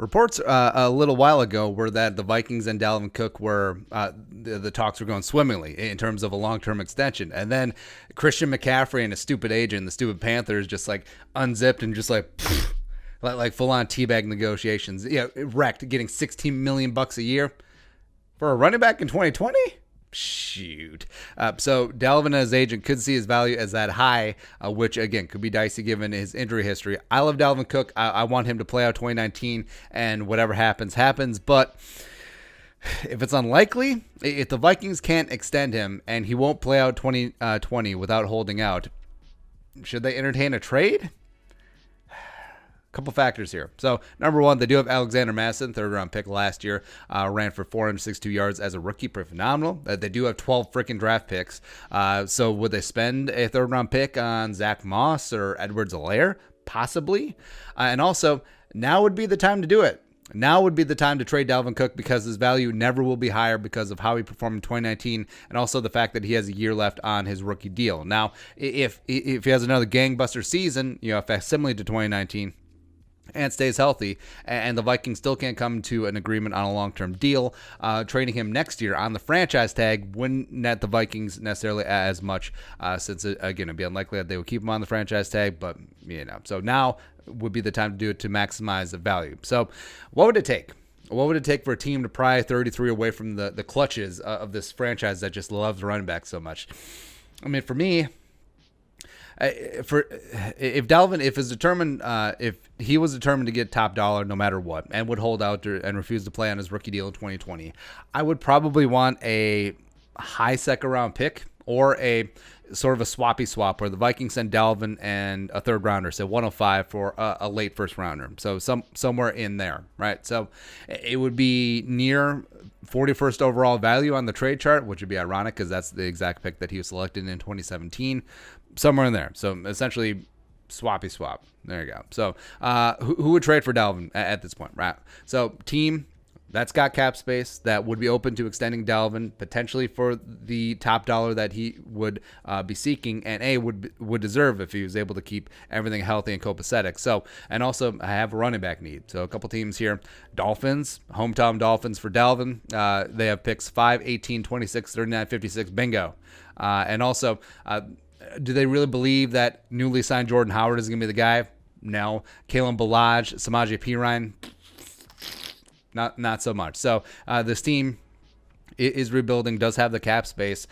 Reports a little while ago were that the Vikings and Dalvin Cook were the talks were going swimmingly in terms of a long-term extension, and then Christian McCaffrey and a stupid agent, the stupid Panthers, just like unzipped and just like like full-on teabag negotiations. Wrecked, getting $16 million a year for a running back in 2020. Shoot. So Dalvin and his agent could see his value as that high, which again could be dicey given his injury history. I love Dalvin Cook. I want him to play out 2019, and whatever happens, happens. But if it's unlikely, if the Vikings can't extend him and he won't play out 2020 without holding out, should they entertain a trade? Couple factors here. So, number one, they do have Alexander Madison, third-round pick last year, ran for 462 yards as a rookie, pretty phenomenal. They do have 12 freaking draft picks. So, would they spend a third-round pick on Zach Moss or Edwards-Helaire? Possibly. And also, now would be the time to do it. Now would be the time to trade Dalvin Cook because his value never will be higher because of how he performed in 2019 and also the fact that he has a year left on his rookie deal. Now, if he has another gangbuster season, similar to 2019, and stays healthy, and the Vikings still can't come to an agreement on a long-term deal, trading him next year on the franchise tag wouldn't net the Vikings necessarily as much, since, again, it'd be unlikely that they would keep him on the franchise tag, but, so now would be the time to do it to maximize the value. So what would it take? What would it take for a team to pry 33 away from the clutches of this franchise that just loves running back so much? I mean, for me, if he was determined to get top dollar no matter what and would hold out and refuse to play on his rookie deal in 2020, I would probably want a high second round pick or a sort of a swappy swap where the Vikings send Dalvin and a third rounder, so 105 for a late first rounder. So somewhere in there, right? So it would be near 41st overall value on the trade chart, which would be ironic because that's the exact pick that he was selected in 2017. Somewhere in there. So essentially swappy swap. There you go. So who would trade for Dalvin at this point, right? So team that's got cap space that would be open to extending Dalvin potentially for the top dollar that he would be seeking and would deserve if he was able to keep everything healthy and copacetic. So, and also I have a running back need. So a couple teams here. Dolphins, hometown Dolphins for Dalvin. They have picks 5, 18, 26, 39, 56. Bingo. And also, do they really believe that newly signed Jordan Howard is going to be the guy? No. Kalen Ballage, Samaje Perine, not so much. So this team is rebuilding, does have the cap space.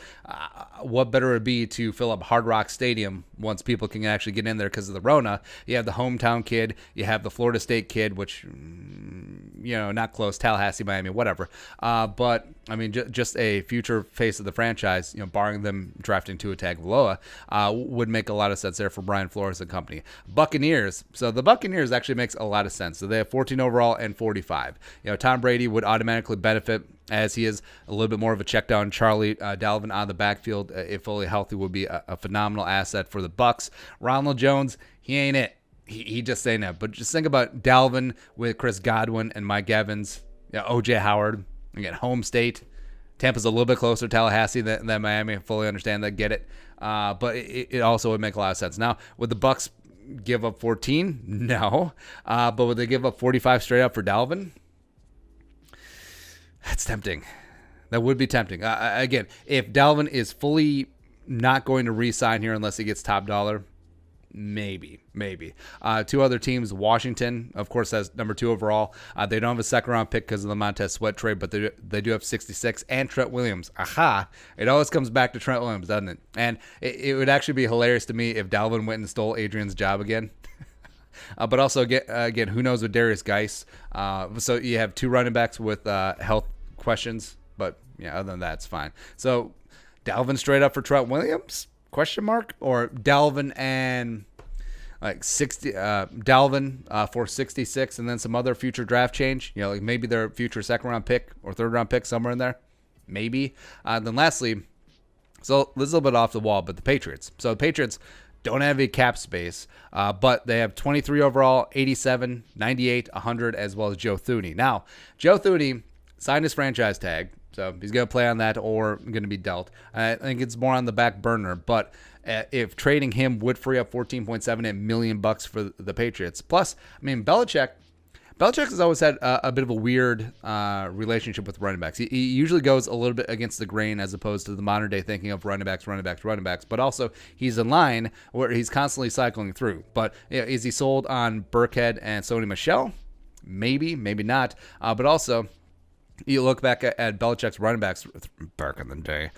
What better would be to fill up Hard Rock Stadium once people can actually get in there because of the Rona? You have the hometown kid, you have the Florida State kid, which, not close, Tallahassee, Miami, whatever. But, I mean, just a future face of the franchise, barring them drafting Tua Tagovailoa, would make a lot of sense there for Brian Flores and company. Buccaneers. So the Buccaneers actually makes a lot of sense. So they have 14 overall and 45. Tom Brady would automatically benefit as he is a little bit more of a check down. Charlie Dalvin on the backfield, if fully healthy, would be a phenomenal asset for the Bucs. Ronald Jones, he ain't it. He just ain't it. But just think about Dalvin with Chris Godwin and Mike Evans, O.J. Howard, again, home state. Tampa's a little bit closer to Tallahassee than Miami. I fully understand that, get it. But it also would make a lot of sense. Now, would the Bucs give up 14? No. But would they give up 45 straight up for Dalvin? That's tempting. That would be tempting. Again, if Dalvin is fully not going to re-sign here unless he gets top dollar, maybe. Two other teams, Washington, of course, has number 2 overall. They don't have a second-round pick because of the Montez Sweat trade, but they do have 66 and Trent Williams. Aha! It always comes back to Trent Williams, doesn't it? And it would actually be hilarious to me if Dalvin went and stole Adrian's job again. But also, again, who knows with Darius Geis? So you have 2 running backs with health questions, but other than that, it's fine. So Dalvin straight up for Trent Williams? Question mark? Or Dalvin and like 60, Dalvin for 66, and then some other future draft change. Like maybe their future second round pick or third round pick somewhere in there. Maybe. Then lastly, so this is a little bit off the wall, but the Patriots. So the Patriots don't have a cap space, but they have 23 overall, 87, 98, 100, as well as Joe Thuney. Now, Joe Thuney signed his franchise tag, so he's going to play on that or going to be dealt. I think it's more on the back burner, but if trading him would free up $14.7 million for the Patriots. Plus, I mean, Belichick Belichick has always had a bit of a weird relationship with running backs. He usually goes a little bit against the grain as opposed to the modern day thinking of running backs. But also he's in line where he's constantly cycling through. But is he sold on Burkhead and Sony Michel? Maybe, maybe not. But also, you look back at Belichick's running backs back in the day.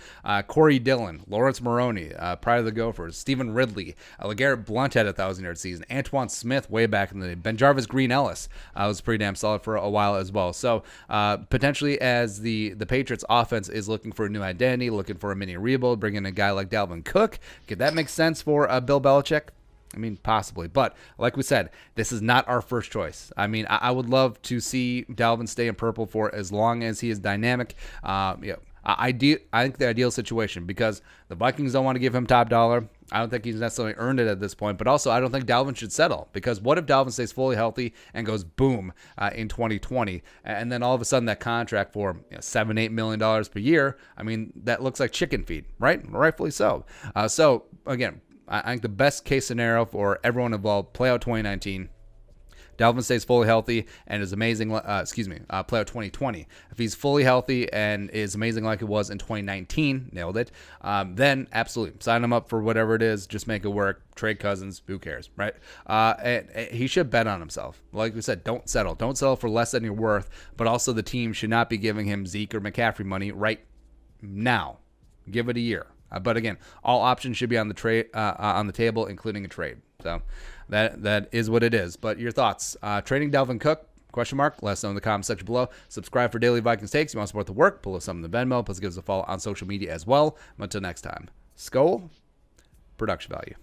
Corey Dillon, Lawrence Maroney, prior to the Gophers, Stephen Ridley, LeGarrette Blount had a 1,000-yard season. Antoine Smith way back in the day. BenJarvus Green-Ellis was pretty damn solid for a while as well. So potentially as the Patriots offense is looking for a new identity, looking for a mini rebuild, bringing a guy like Dalvin Cook, could that make sense for Bill Belichick? I mean, possibly. But like we said, this is not our first choice. I mean, I would love to see Dalvin stay in purple for as long as he is dynamic. I think the ideal situation, because the Vikings don't want to give him top dollar. I don't think he's necessarily earned it at this point. But also, I don't think Dalvin should settle. Because what if Dalvin stays fully healthy and goes boom in 2020? And then all of a sudden that contract for $7-8 million per year, I mean, that looks like chicken feed, right? Rightfully so. So, again, I think the best case scenario for everyone involved, play out 2019. Dalvin stays fully healthy and is amazing. Play out 2020. If he's fully healthy and is amazing like it was in 2019, nailed it, then absolutely sign him up for whatever it is. Just make it work. Trade Cousins, who cares, right? And he should bet on himself. Like we said, don't settle. Don't settle for less than you're worth. But also the team should not be giving him Zeke or McCaffrey money right now. Give it a year. But again, all options should be on the table, including a trade. So that is what it is. But your thoughts? Trading Dalvin Cook? Question mark. Let us know in the comment section below. Subscribe for daily Vikings takes. You want to support the work? Pull us some in the Venmo. Plus give us a follow on social media as well. Until next time, Skol, production value.